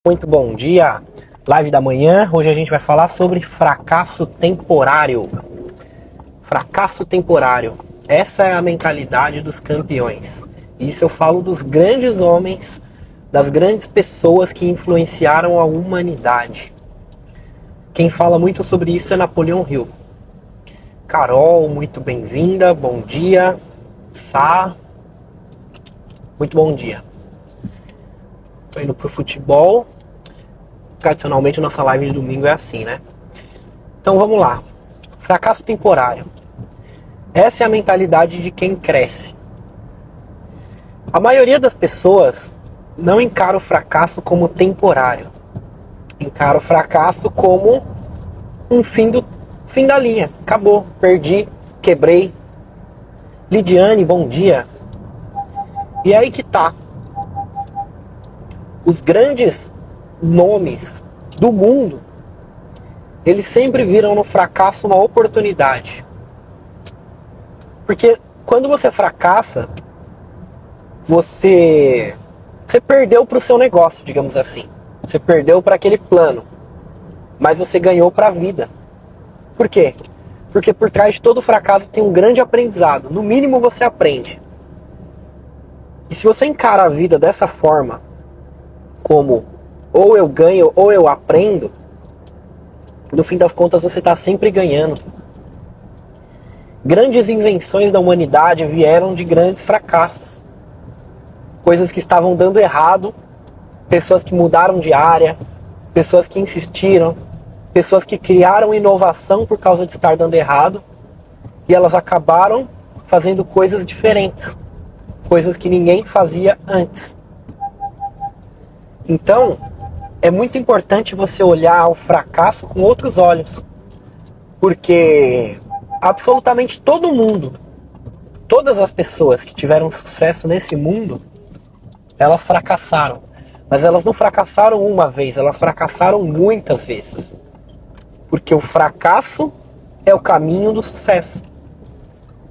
Muito bom dia, live da manhã. Hoje a gente vai falar sobre fracasso temporário. Fracasso temporário. Essa é a mentalidade dos campeões. Isso eu falo dos grandes homens, das grandes pessoas que influenciaram a humanidade. Quem fala muito sobre isso é Napoleão Hill. Carol, muito bem-vinda, bom dia. Sá, muito bom dia. Tô indo pro futebol. Tradicionalmente, nossa live de domingo é assim, né? Então vamos lá. Fracasso temporário. Essa é a mentalidade de quem cresce. A maioria das pessoas não encara o fracasso como temporário. Encara o fracasso como um fim da linha. Acabou, perdi, quebrei. Lidiane, bom dia. E aí que tá. Os grandes nomes do mundo, eles sempre viram no fracasso uma oportunidade. Porque quando você fracassa, você perdeu para o seu negócio, digamos assim. Você perdeu para aquele plano, mas você ganhou para a vida. Por quê? Porque por trás de todo fracasso tem um grande aprendizado. No mínimo você aprende. E se você encara a vida dessa forma, como ou eu ganho ou eu aprendo, no fim das contas você está sempre ganhando. Grandes invenções da humanidade vieram de grandes fracassos. Coisas que estavam dando errado, pessoas que mudaram de área, pessoas que insistiram, pessoas que criaram inovação por causa de estar dando errado, e elas acabaram fazendo coisas diferentes, coisas que ninguém fazia antes. Então, é muito importante você olhar o fracasso com outros olhos, porque absolutamente todo mundo, todas as pessoas que tiveram sucesso nesse mundo, elas fracassaram. Mas elas não fracassaram uma vez, elas fracassaram muitas vezes. Porque o fracasso é o caminho do sucesso.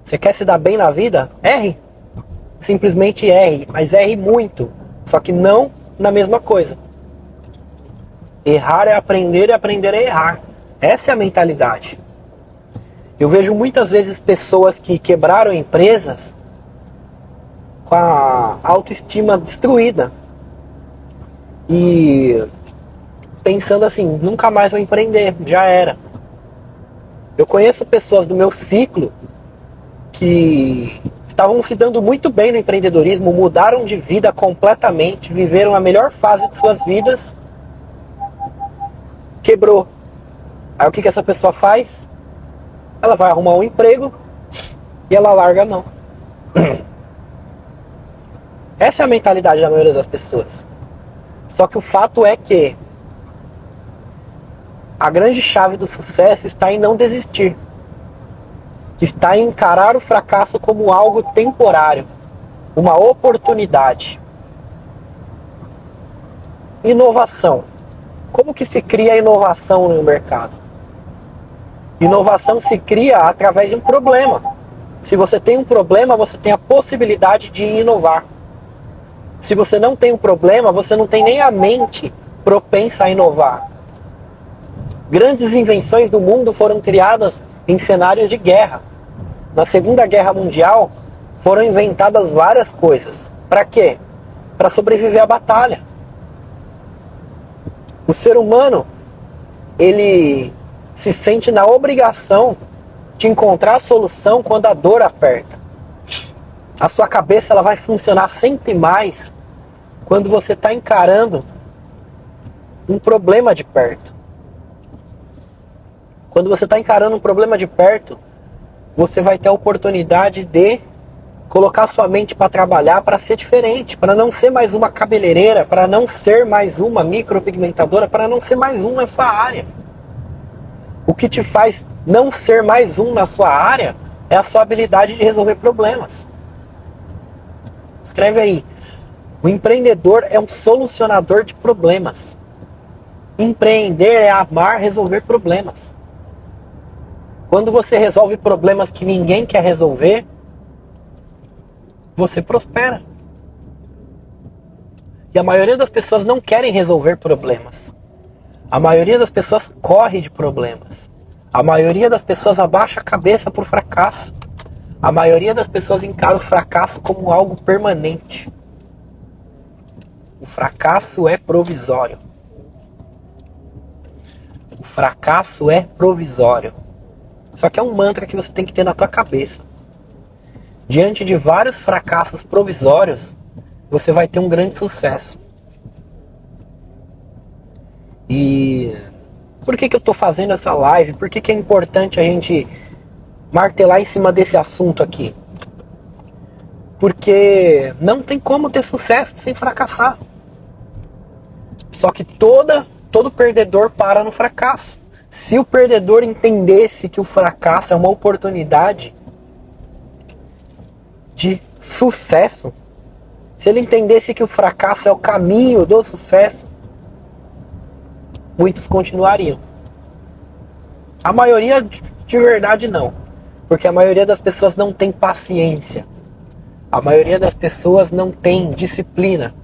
Você quer se dar bem na vida? Erre. Simplesmente erre, mas erre muito. Só que não na mesma coisa. Errar é aprender e aprender é errar. Essa é a mentalidade. Eu vejo muitas vezes pessoas que quebraram empresas com a autoestima destruída. E pensando assim, nunca mais vou empreender, já era. Eu conheço pessoas do meu ciclo que estavam se dando muito bem no empreendedorismo, mudaram de vida completamente, viveram a melhor fase de suas vidas, quebrou. Aí o que essa pessoa faz? Ela vai arrumar um emprego e ela larga a mão. Essa é a mentalidade da maioria das pessoas. Só que o fato é que a grande chave do sucesso está em não desistir. Está em encarar o fracasso como algo temporário, uma oportunidade. Inovação. Como que se cria inovação no mercado? Inovação se cria através de um problema. Se você tem um problema, você tem a possibilidade de inovar. Se você não tem um problema, você não tem nem a mente propensa a inovar. Grandes invenções do mundo foram criadas em cenários de guerra. Na Segunda Guerra Mundial, foram inventadas várias coisas. Para quê? Para sobreviver à batalha. O ser humano, ele se sente na obrigação de encontrar a solução quando a dor aperta. A sua cabeça ela vai funcionar sempre mais quando você está encarando um problema de perto. Quando você está encarando um problema de perto, você vai ter a oportunidade de colocar sua mente para trabalhar, para ser diferente, para não ser mais uma cabeleireira, para não ser mais uma micropigmentadora, para não ser mais um na sua área. O que te faz não ser mais um na sua área é a sua habilidade de resolver problemas. Escreve aí. O empreendedor é um solucionador de problemas. Empreender é amar resolver problemas. Quando você resolve problemas que ninguém quer resolver, você prospera. E a maioria das pessoas não querem resolver problemas. A maioria das pessoas corre de problemas. A maioria das pessoas abaixa a cabeça por fracasso. A maioria das pessoas encara o fracasso como algo permanente. O fracasso é provisório. O fracasso é provisório. Só que é um mantra que você tem que ter na tua cabeça. Diante de vários fracassos provisórios, você vai ter um grande sucesso. E por que eu estou fazendo essa live? Por que é importante a gente martelar em cima desse assunto aqui? Porque não tem como ter sucesso sem fracassar. Só que todo perdedor para no fracasso. Se o perdedor entendesse que o fracasso é uma oportunidade de sucesso, se ele entendesse que o fracasso é o caminho do sucesso, muitos continuariam. A maioria de verdade não. Porque a maioria das pessoas não tem paciência. A maioria das pessoas não tem disciplina.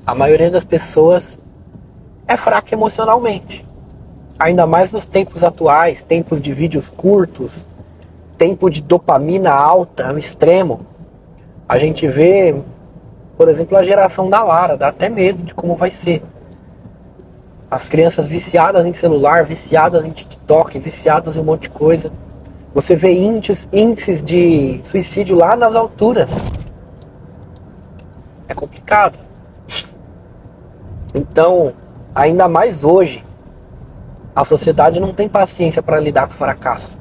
A maioria das pessoas é fraca emocionalmente. Ainda mais nos tempos atuais, tempos de vídeos curtos, tempo de dopamina alta, ao extremo. A gente vê, por exemplo, a geração da Lara, dá até medo de como vai ser. As crianças viciadas em celular, viciadas em TikTok, viciadas em um monte de coisa. Você vê índices de suicídio lá nas alturas. É complicado. Então, ainda mais hoje, a sociedade não tem paciência para lidar com o fracasso.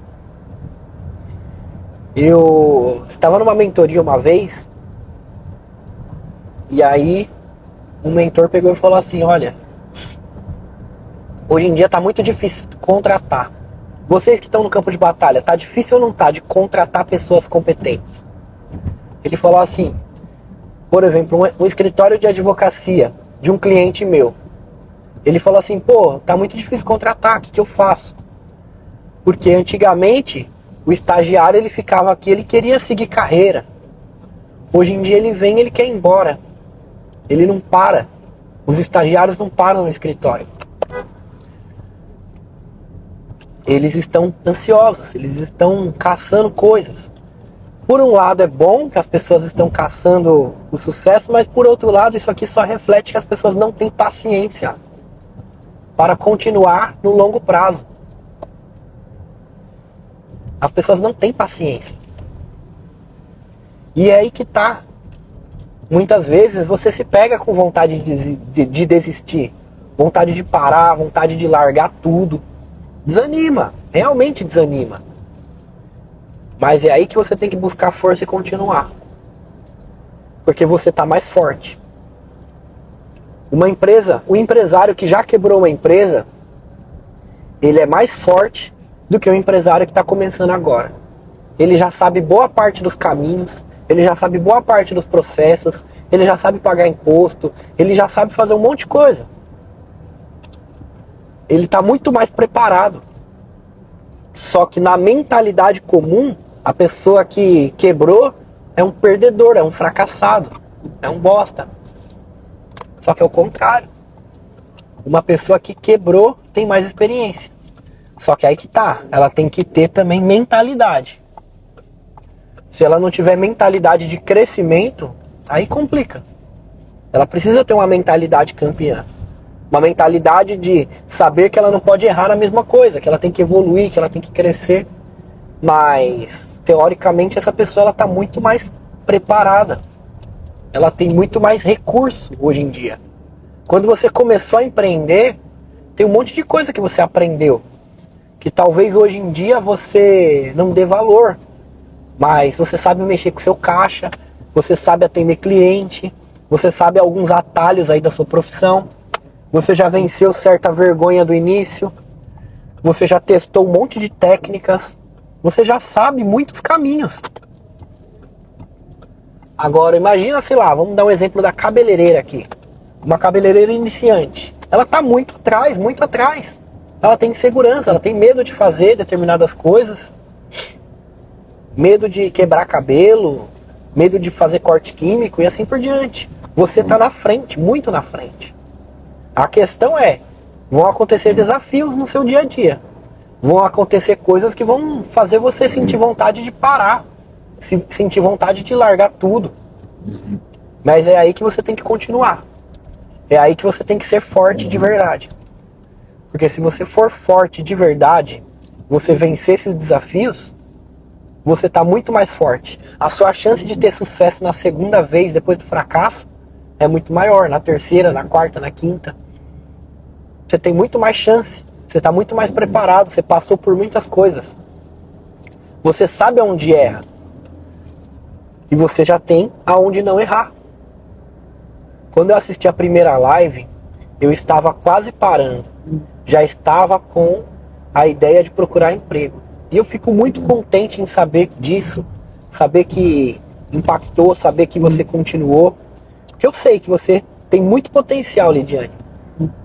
Eu estava numa mentoria uma vez, e aí um mentor pegou e falou assim: olha, hoje em dia está muito difícil contratar. Vocês que estão no campo de batalha, tá difícil ou não tá de contratar pessoas competentes? Ele falou assim, por exemplo, um escritório de advocacia de um cliente meu. Ele falou assim, pô, tá muito difícil contratar, o que eu faço? Porque antigamente o estagiário ele ficava aqui, ele queria seguir carreira. Hoje em dia ele vem, ele quer ir embora. Ele não para. Os estagiários não param no escritório. Eles estão ansiosos, eles estão caçando coisas. Por um lado é bom que as pessoas estão caçando o sucesso, mas por outro lado isso aqui só reflete que as pessoas não têm paciência para continuar no longo prazo. As pessoas não têm paciência. E é aí que tá. Muitas vezes você se pega com vontade de desistir, vontade de parar, vontade de largar tudo. Desanima, realmente desanima. Mas é aí que você tem que buscar força e continuar. Porque você está mais forte. Uma empresa, o empresário que já quebrou uma empresa, ele é mais forte do que o empresário que está começando agora. Ele já sabe boa parte dos caminhos, ele já sabe boa parte dos processos, ele já sabe pagar imposto, ele já sabe fazer um monte de coisa. Ele está muito mais preparado. Só que na mentalidade comum, a pessoa que quebrou é um perdedor, é um fracassado, é um bosta. Só que é o contrário. Uma pessoa que quebrou tem mais experiência. Só que aí que tá, ela tem que ter também mentalidade. Se ela não tiver mentalidade de crescimento, aí complica. Ela precisa ter uma mentalidade campeã. Uma mentalidade de saber que ela não pode errar a mesma coisa, que ela tem que evoluir, que ela tem que crescer. Mas, teoricamente, essa pessoa está muito mais preparada. Ela tem muito mais recurso hoje em dia. Quando você começou a empreender, tem um monte de coisa que você aprendeu. Que talvez hoje em dia você não dê valor. Mas você sabe mexer com o seu caixa, você sabe atender cliente, você sabe alguns atalhos aí da sua profissão. Você já venceu certa vergonha do início. Você já testou um monte de técnicas. Você já sabe muitos caminhos. Agora imagina, sei lá, vamos dar um exemplo da cabeleireira aqui. Uma cabeleireira iniciante. Ela está muito atrás, muito atrás. Ela tem insegurança, ela tem medo de fazer determinadas coisas. Medo de quebrar cabelo. medo de fazer corte químico e assim por diante. Você está na frente, muito na frente. A questão é, vão acontecer desafios no seu dia a dia. Vão acontecer coisas que vão fazer você sentir vontade de parar, sentir vontade de largar tudo. Mas é aí que você tem que continuar. É aí que você tem que ser forte de verdade. Porque se você for forte de verdade, você vencer esses desafios, você está muito mais forte. A sua chance de ter sucesso na segunda vez depois do fracasso é muito maior. Na terceira, na quarta, na quinta. Você tem muito mais chance. Você está muito mais preparado. Você passou por muitas coisas. Você sabe aonde erra. E você já tem aonde não errar. Quando eu assisti a primeira live, eu estava quase parando. Já estava com a ideia de procurar emprego. E eu fico muito contente em saber disso. Saber que impactou, saber que você continuou. Porque eu sei que você tem muito potencial, Lidiane,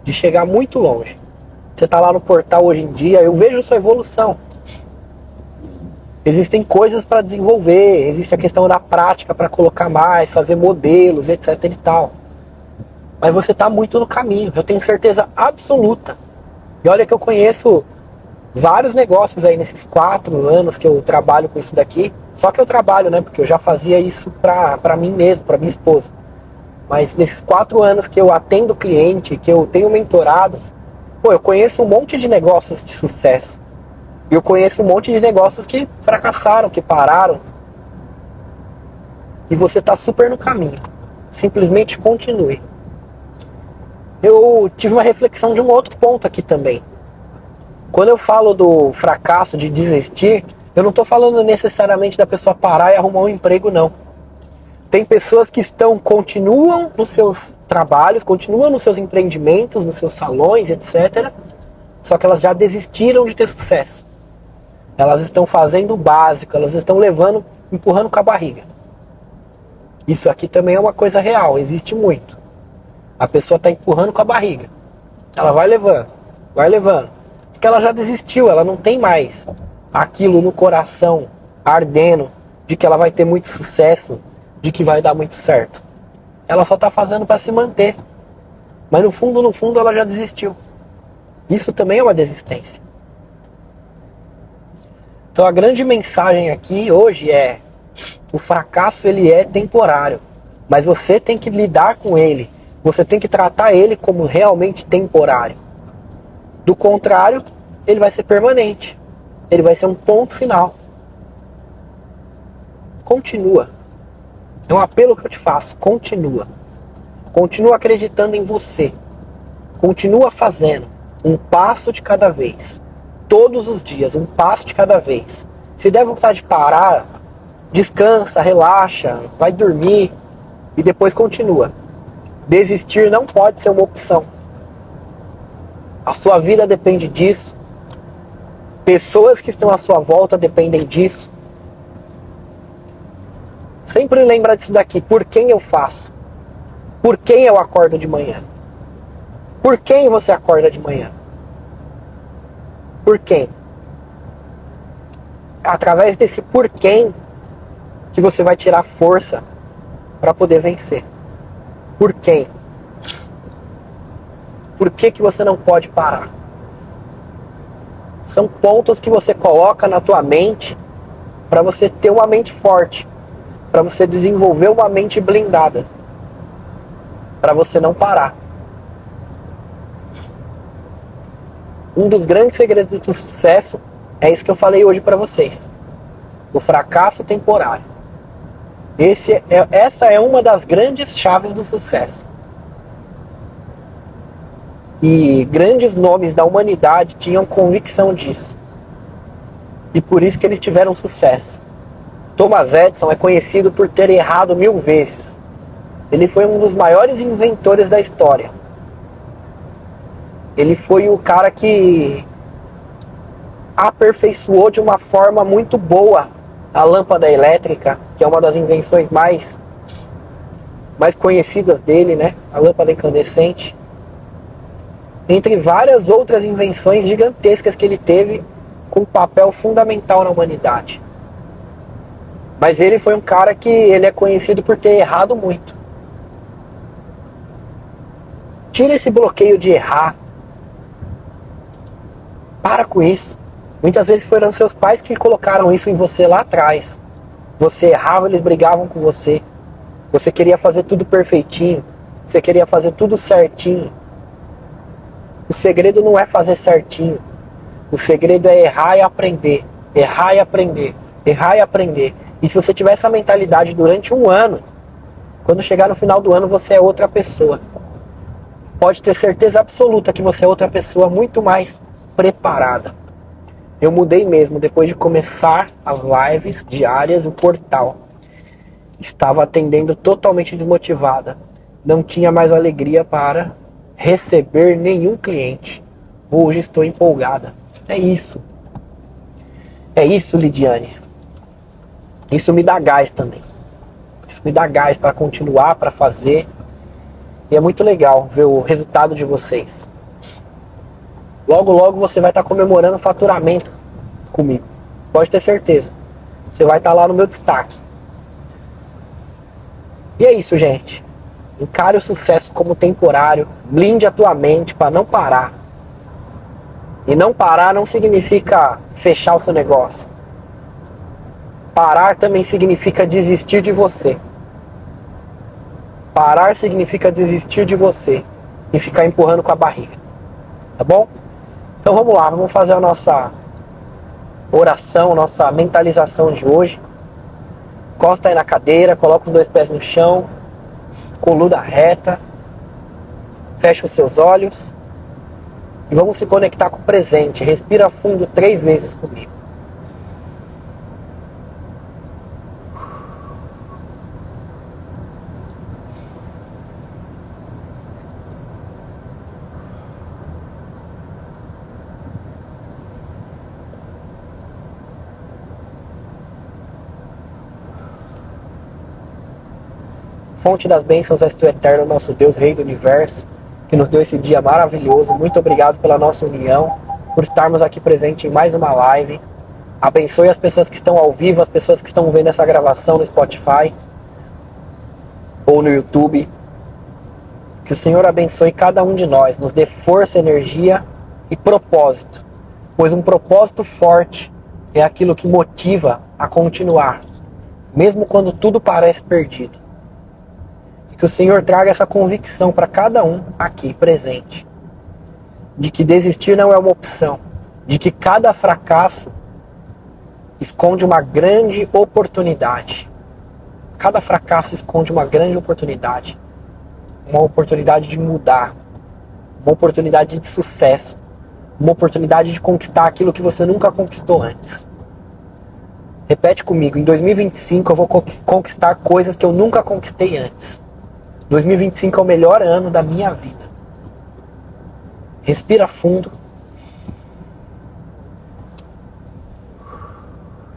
de chegar muito longe. Você está lá no portal hoje em dia, eu vejo sua evolução. Existem coisas para desenvolver, existe a questão da prática para colocar mais, fazer modelos, etc e tal. Mas você está muito no caminho, eu tenho certeza absoluta. E olha que eu conheço vários negócios aí nesses 4 anos que eu trabalho com isso daqui. Só que eu trabalho, né? Porque eu já fazia isso para mim mesmo, para minha esposa. Mas nesses 4 anos que eu atendo cliente, que eu tenho mentorados, pô, eu conheço um monte de negócios de sucesso. E eu conheço um monte de negócios que fracassaram, que pararam. E você está super no caminho. Simplesmente continue. Eu tive uma reflexão de um outro ponto aqui também. Quando eu falo do fracasso, de desistir, eu não estou falando necessariamente da pessoa parar e arrumar um emprego, não. Tem pessoas que continuam nos seus trabalhos, continuam nos seus empreendimentos, nos seus salões, etc. Só que elas já desistiram de ter sucesso. Elas estão fazendo o básico, elas estão empurrando com a barriga. Isso aqui também é uma coisa real, existe muito. A pessoa está empurrando com a barriga. Ela vai levando. Porque ela já desistiu, ela não tem mais aquilo no coração, ardendo, de que ela vai ter muito sucesso, de que vai dar muito certo. Ela só está fazendo para se manter. Mas no fundo, ela já desistiu. Isso também é uma desistência. Então a grande mensagem aqui hoje é: o fracasso ele é temporário, mas você tem que lidar com ele. Você tem que tratar ele como realmente temporário. Do contrário, ele vai ser permanente. Ele vai ser um ponto final. Continua. É um apelo que eu te faço. Continua. Continua acreditando em você. Continua fazendo um passo de cada vez. Todos os dias, um passo de cada vez. Se der vontade de parar, descansa, relaxa, vai dormir e depois continua. Desistir não pode ser uma opção. A sua vida depende disso. Pessoas que estão à sua volta dependem disso. Sempre lembra disso daqui. Por quem eu faço? Por quem eu acordo de manhã? Por quem você acorda de manhã? Por quem? Através desse por quem que você vai tirar força para poder vencer. Por quem? Por que que você não pode parar? São pontos que você coloca na tua mente para você ter uma mente forte, para você desenvolver uma mente blindada, para você não parar. Um dos grandes segredos do sucesso é isso que eu falei hoje para vocês: o fracasso temporário. Essa é uma das grandes chaves do sucesso. E grandes nomes da humanidade tinham convicção disso. E por isso que eles tiveram sucesso. Thomas Edison é conhecido por ter errado 1000 vezes. Ele foi um dos maiores inventores da história. Ele foi o cara que aperfeiçoou de uma forma muito boa a lâmpada elétrica, que é uma das invenções mais conhecidas dele, né? A lâmpada incandescente. Entre várias outras invenções gigantescas que ele teve com um papel fundamental na humanidade. Mas ele foi um cara que ele é conhecido por ter errado muito. Tira esse bloqueio de errar. Para com isso. Muitas vezes foram seus pais que colocaram isso em você lá atrás. Você errava, eles brigavam com você. Você queria fazer tudo perfeitinho. Você queria fazer tudo certinho. O segredo não é fazer certinho. O segredo é errar e aprender. Errar e aprender. Errar e aprender. E se você tiver essa mentalidade durante um ano, quando chegar no final do ano você é outra pessoa. Pode ter certeza absoluta que você é outra pessoa muito mais preparada. Eu mudei mesmo depois de começar as lives diárias, o portal. Estava atendendo totalmente desmotivada. Não tinha mais alegria para receber nenhum cliente. Hoje estou empolgada. É isso. É isso, Lidiane. Isso me dá gás também. Isso me dá gás para continuar, para fazer. E é muito legal ver o resultado de vocês. Logo, logo você vai estar comemorando o faturamento comigo. Pode ter certeza. Você vai estar lá no meu destaque. E é isso, gente. Encare o sucesso como temporário. Blinde a tua mente para não parar. E não parar não significa fechar o seu negócio. Parar também significa desistir de você. Parar significa desistir de você e ficar empurrando com a barriga. Tá bom? Então vamos lá, vamos fazer a nossa oração, nossa mentalização de hoje. Encosta aí na cadeira, coloca os 2 pés no chão, coluna reta, fecha os seus olhos e vamos se conectar com o presente. Respira fundo 3 vezes comigo. Fonte das bênçãos és tu, eterno, nosso Deus, Rei do Universo, que nos deu esse dia maravilhoso. Muito obrigado pela nossa união, por estarmos aqui presentes em mais uma live. Abençoe as pessoas que estão ao vivo, as pessoas que estão vendo essa gravação no Spotify ou no YouTube. Que o Senhor abençoe cada um de nós, nos dê força, energia e propósito, pois um propósito forte é aquilo que motiva a continuar, mesmo quando tudo parece perdido. Que o Senhor traga essa convicção para cada um aqui presente, de que desistir não é uma opção, de que cada fracasso esconde uma grande oportunidade. Cada fracasso esconde uma grande oportunidade, uma oportunidade de mudar, uma oportunidade de sucesso, uma oportunidade de conquistar aquilo que você nunca conquistou antes. Repete comigo, em 2025 eu vou conquistar coisas que eu nunca conquistei antes. 2025 é o melhor ano da minha vida. Respira fundo.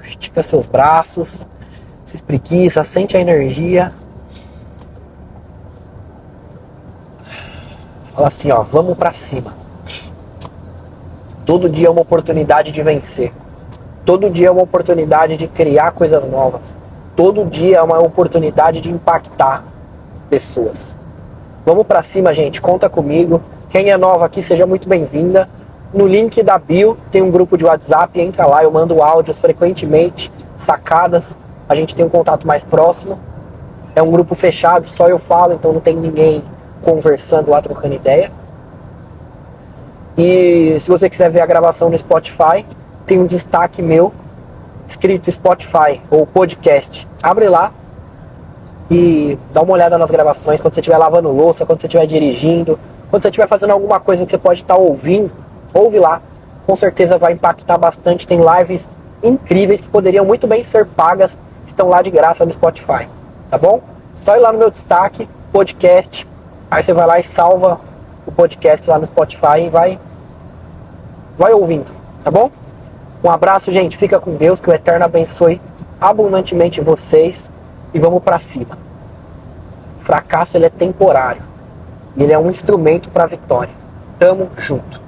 Estica seus braços. Se espreguiça, sente a energia. Fala assim, ó, vamos pra cima. Todo dia é uma oportunidade de vencer. Todo dia é uma oportunidade de criar coisas novas. Todo dia é uma oportunidade de impactar pessoas. Vamos pra cima, gente. Conta comigo. Quem é nova aqui, seja muito bem-vinda. No link da bio tem um grupo de WhatsApp. Entra lá, eu mando áudios frequentemente, sacadas. A gente tem um contato mais próximo. É um grupo fechado, só eu falo, então não tem ninguém conversando lá, trocando ideia. E se você quiser ver a gravação no Spotify, tem um destaque meu escrito Spotify ou podcast. Abre lá e dá uma olhada nas gravações quando você estiver lavando louça, quando você estiver dirigindo, quando você estiver fazendo alguma coisa que você pode estar ouvindo, ouve lá. Com certeza vai impactar bastante. Tem lives incríveis que poderiam muito bem ser pagas, estão lá de graça no Spotify, tá bom? Só ir lá no meu destaque, podcast, aí você vai lá e salva o podcast lá no Spotify e vai ouvindo, tá bom? Um abraço, gente, fica com Deus, que o Eterno abençoe abundantemente vocês e vamos pra cima. O fracasso, ele é temporário e ele é um instrumento para a vitória. Tamo junto.